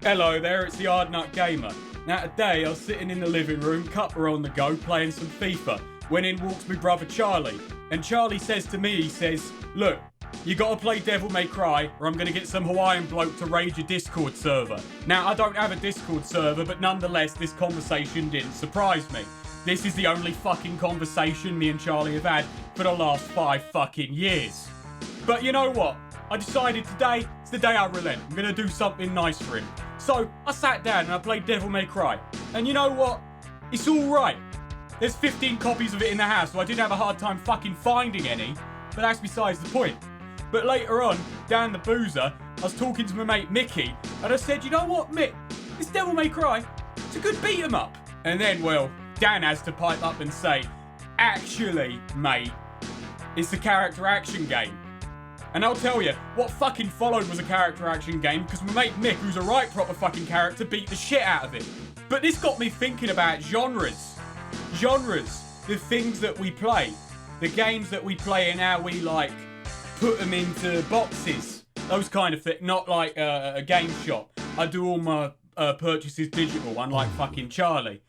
Hello there, it's the Ardnut Gamer. Now today I was sitting in the living room, cuppa on the go, playing some Fifa, when in walks my brother Charlie. And Charlie says to me, he says, look, you gotta play Devil May Cry or I'm gonna get some Hawaiian bloke to raid your Discord server. Now I don't have a Discord server, but nonetheless this conversation didn't surprise me. This is the only fucking conversation me and Charlie have had for the last 5 fucking years. But you know what? I decided today, it's the day I relent. I'm gonna do something nice for him. So, I sat down and I played Devil May Cry. And you know what? It's alright. There's 15 copies of it in the house, so I did have a hard time fucking finding any. But that's besides the point. But later on, down the boozer, I was talking to my mate Mickey, and I said, you know what, Mick? This Devil May Cry, it's a good beat 'em up. And then, well, Dan has to pipe up and say, actually, mate, it's a character action game. And I'll tell you, what fucking followed was a character action game because my mate Mick, who's a right proper fucking character, beat the shit out of it. But this got me thinking about genres. Genres, the things that we play. The games that we play and how we, like, put them into boxes. Those kind of things. Not like a game shop. I do all my purchases digital, unlike fucking Charlie.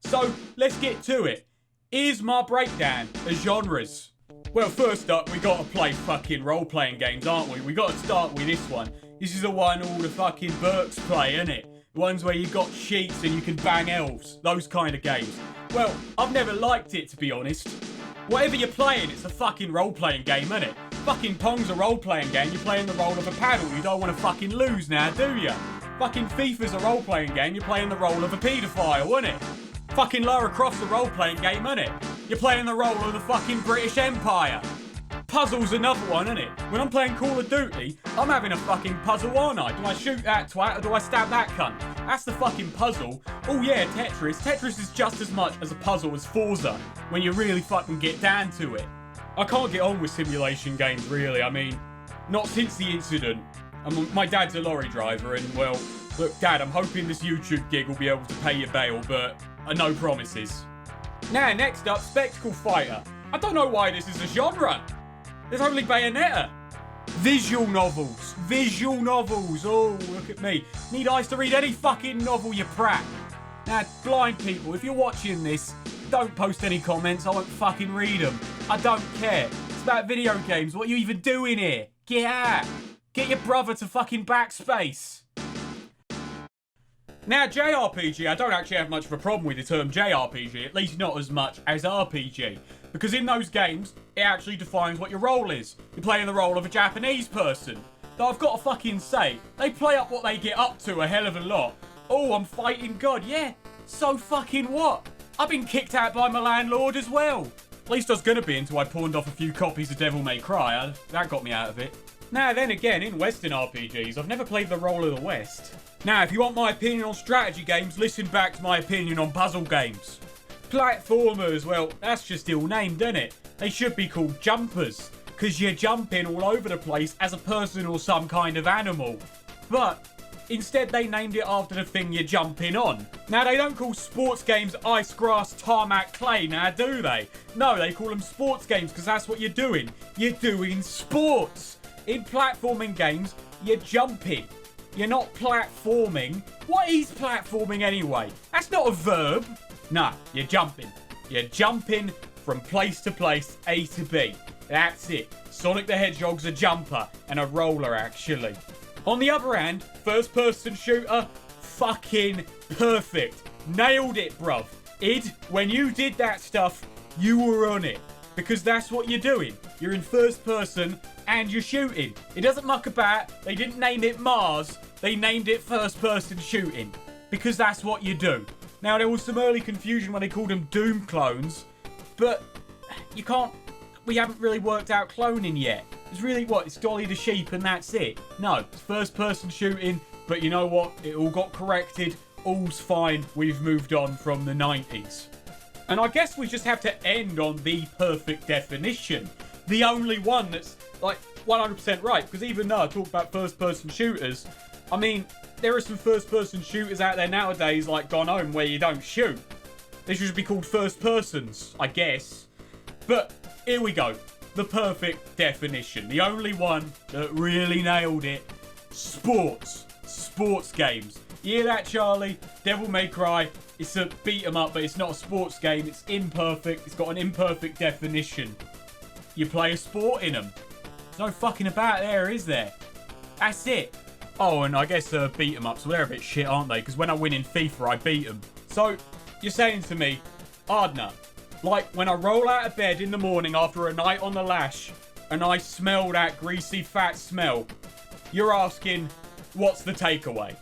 So, let's get to it. Here's my breakdown of genres. Well, first up, we gotta play fucking role-playing games, aren't we? We gotta start with this one. This is the one all the fucking Burks play, innit? The ones where you got sheets and you can bang elves. Those kind of games. Well, I've never liked it, to be honest. Whatever you're playing, it's a fucking role-playing game, innit? Fucking Pong's a role-playing game. You're playing the role of a paddle. You don't want to fucking lose now, do you? Fucking Fifa's a role-playing game. You're playing the role of a paedophile, innit? Fucking Lara Croft's a role-playing game, innit? You're playing the role of the fucking British Empire. Puzzle's another one, innit? When I'm playing Call of Duty, I'm having a fucking puzzle, aren't I? Do I shoot that twat or do I stab that cunt? That's the fucking puzzle. Oh yeah, Tetris. Tetris is just as much as a puzzle as Forza, when you really fucking get down to it. I can't get on with simulation games, really. I mean, not since the incident. My dad's a lorry driver and, well, look, Dad, I'm hoping this YouTube gig will be able to pay your bail, but no promises. Now, next up, Spectacle Fighter. I don't know why this is a genre. There's only Bayonetta. Visual novels. Visual novels. Oh, look at me. Need eyes to read any fucking novel, you prat. Now, blind people, if you're watching this, don't post any comments. I won't fucking read them. I don't care. It's about video games. What are you even doing here? Get out. Get your brother to fucking backspace. Now, Jrpg, I don't actually have much of a problem with the term Jrpg, at least not as much as RPG. Because in those games, it actually defines what your role is. You're playing the role of a Japanese person. Though I've got to fucking say, they play up what they get up to a hell of a lot. Oh, I'm fighting God, yeah. So fucking what? I've been kicked out by my landlord as well. At least I was going to be until I pawned off a few copies of Devil May Cry. That got me out of it. Now then again, in Western RPGs, I've never played the role of the West. Now, if you want my opinion on strategy games, listen back to my opinion on puzzle games. Platformers, well, that's just ill-named, isn't it? They should be called jumpers, because you're jumping all over the place as a person or some kind of animal. But instead, they named it after the thing you're jumping on. Now, they don't call sports games ice, grass, tarmac, clay, now do they? No, they call them sports games because that's what you're doing. You're doing sports. In platforming games, you're jumping. You're not platforming. What is platforming anyway? That's not a verb. Nah, you're jumping. You're jumping from place to place, A to B. That's it. Sonic the Hedgehog's a jumper and a roller, actually. On the other hand, first-person shooter, fucking perfect. Nailed it, bruv. Id, when you did that stuff, you were on it. Because that's what you're doing. You're in first person and you're shooting. It doesn't muck about. They didn't name it Mars. They named it first person shooting. Because that's what you do. Now, there was some early confusion when they called them Doom clones. But you can't... We haven't really worked out cloning yet. It's really what? It's Dolly the sheep and that's it. No, it's first person shooting. But you know what? It all got corrected. All's fine. We've moved on from the 90s. And I guess we just have to end on the perfect definition. The only one that's, like, 100% right. Because even though I talk about first-person shooters, I mean, there are some first-person shooters out there nowadays, like Gone Home, where you don't shoot. They should be called first-persons, I guess. But here we go. The perfect definition. The only one that really nailed it. Sports. sports games. You hear that, Charlie? Devil May Cry, it's a beat 'em up, but it's not a sports game. It's imperfect. It's got an imperfect definition. You play a sport in them. There's no fucking about there, is there? That's it. Oh, and I guess beat 'em ups, well, they're a bit shit, aren't they? Because when I win in FIFA, I beat them. So, you're saying to me, Ardnut, like when I roll out of bed in the morning after a night on the lash and I smell that greasy fat smell, you're asking, what's the takeaway?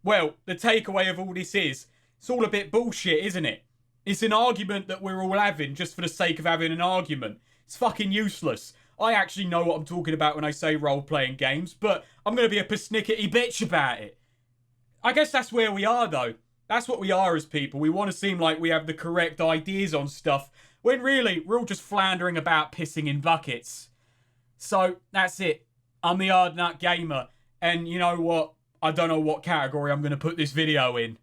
Well, the takeaway of all this is, it's all a bit bullshit, isn't it? It's an argument that we're all having just for the sake of having an argument. It's fucking useless. I actually know what I'm talking about when I say role-playing games, but I'm going to be a persnickety bitch about it. I guess that's where we are, though. That's what we are as people. We want to seem like we have the correct ideas on stuff, when really, we're all just floundering about pissing in buckets. So, that's it. I'm the Ardnut Gamer, and you know what? I don't know what category I'm going to put this video in.